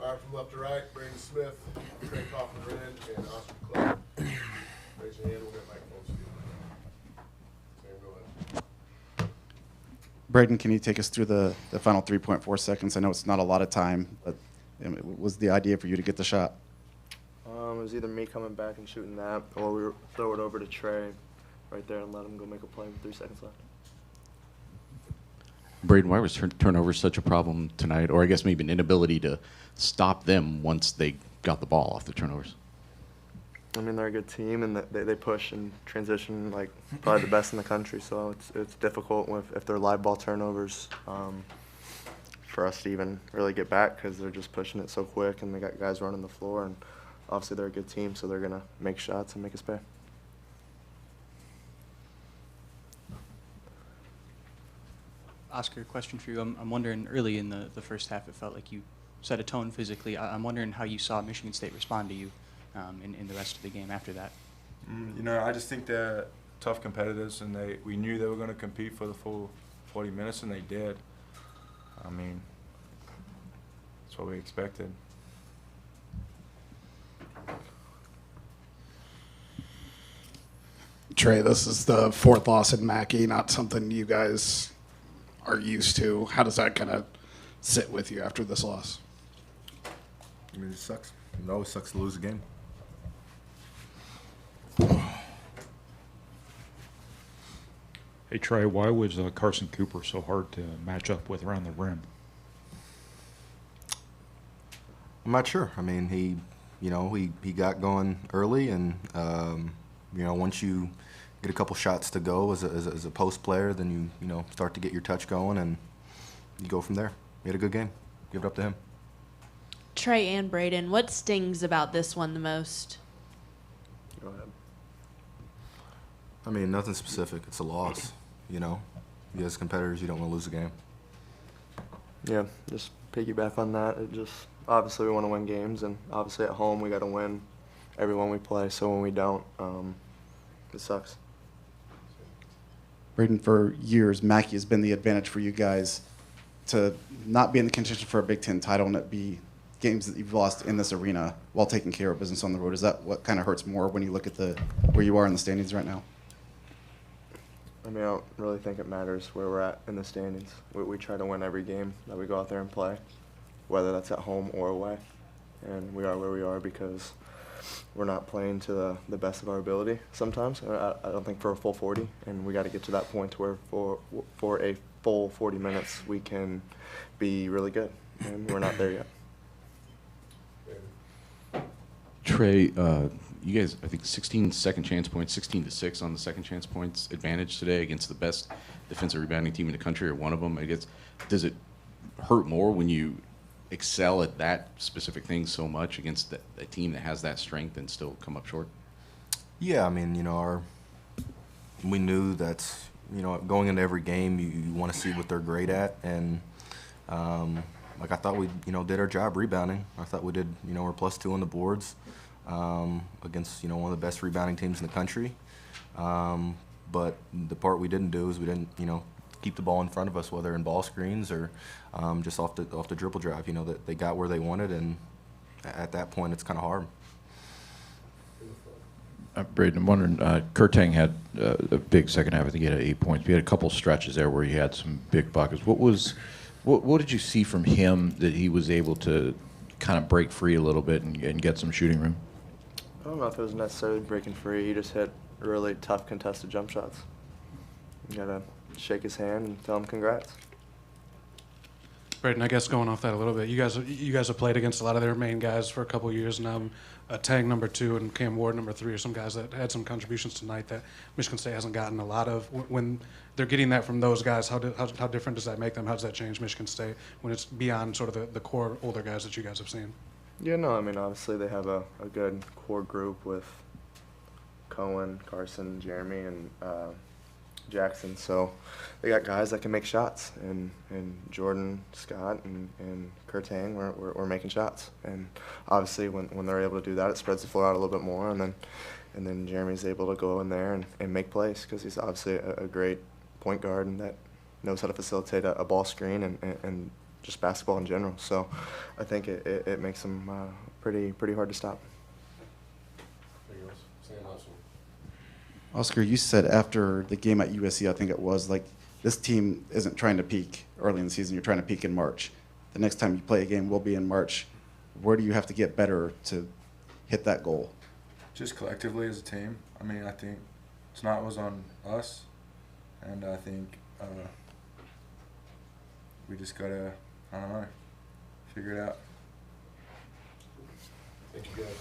Five from left to right, Braden Smith, Trey Kaufman-Renn, and Oscar Clay. Raise your hand, we'll get microphones to you. Sam, go ahead. Braden, can you take us through the final 3.4 seconds? I know it's not a lot of time, but what was the idea for you to get the shot? It was either me coming back and shooting that, or we throw it over to Trey right there and let him go make a play with 3 seconds left. Braden, why was turnover such a problem tonight? Or I guess maybe an inability to stop them once they got the ball off the turnovers? I mean, they're a good team, and they push and transition like probably the best in the country. So it's difficult if they're live ball turnovers for us to even really get back because they're just pushing it so quick, and they got guys running the floor. And obviously they're a good team, so they're gonna make shots and make us pay. Oscar, question for you. I'm wondering, early in the first half, it felt like you set a tone physically. I'm wondering how you saw Michigan State respond to you in the rest of the game after that. You know, I just think they're tough competitors, and we knew they were going to compete for the full 40 minutes, and they did. I mean, that's what we expected. Trey, this is the 4th loss in Mackey, not something you guys are used to. How does that kind of sit with you after this loss? I mean, it sucks. It always sucks to lose a game. Hey Trey, why was Carson Cooper so hard to match up with around the rim? I'm not sure. I mean, he got going early, and once you get a couple shots to go as a post player, then you start to get your touch going, and you go from there. He had a good game. Give it up to him. Trey and Braden, what stings about this one the most? Go ahead. I mean, nothing specific. It's a loss. You as competitors, you don't want to lose a game. Yeah, just piggyback on that. It just obviously we want to win games, and obviously at home we got to win every one we play. So when we don't, it sucks. Braden, for years, Mackey has been the advantage for you guys to not be in the contention for a Big Ten title and it be games that you've lost in this arena while taking care of business on the road. Is that what kind of hurts more when you look at where you are in the standings right now? I mean, I don't really think it matters where we're at in the standings. We try to win every game that we go out there and play, whether that's at home or away. And we are where we are because we're not playing to the best of our ability sometimes. I don't think for a full 40, and we got to get to that point where for a full 40 minutes we can be really good, and we're not there yet. Trey, you guys, I think 16 second chance points, 16-6 on the second chance points advantage today against the best defensive rebounding team in the country, or one of them. I guess, does it hurt more when you excel at that specific thing so much against a team that has that strength and still come up short? Yeah, I mean, we knew that, going into every game, you want to see what they're great at, and I thought we, did our job rebounding. I thought we did, we're +2 on the boards against, one of the best rebounding teams in the country. But the part we didn't do is we didn't, keep the ball in front of us, whether in ball screens or just off the dribble drive. That they got where they wanted, and at that point, it's kind of hard. Braden, I'm wondering, Kurtang had a big second half. I think he had 8 points. He had a couple stretches there where he had some big buckets. What did you see from him that he was able to kind of break free a little bit and get some shooting room? I don't know if it was necessarily breaking free. He just hit really tough contested jump shots. You gotta shake his hand and tell him congrats. Braden, I guess going off that a little bit, you guys have played against a lot of their main guys for a couple of years now. Tang number 2 and Cam Ward number 3 are some guys that had some contributions tonight that Michigan State hasn't gotten a lot of. When they're getting that from those guys, how different does that make them? How does that change Michigan State when it's beyond sort of the core older guys that you guys have seen? Yeah, no, I mean, obviously they have a good core group with Cohen, Carson, Jeremy, and Jackson. So they got guys that can make shots, and Jordan, Scott, and Kurtang, we're making shots. And obviously when they're able to do that, it spreads the floor out a little bit more, and then Jeremy's able to go in there and make plays because he's obviously a great point guard and that knows how to facilitate a ball screen and just basketball in general. So I think it makes them pretty hard to stop. Anything else? Sam, last one. Oscar, you said after the game at USC, I think it was, like, this team isn't trying to peak early in the season. You're trying to peak in March. The next time you play a game will be in March. Where do you have to get better to hit that goal? Just collectively as a team. I mean, I think tonight was on us, and I think we just gotta, I don't know, figure it out. Thank you, guys.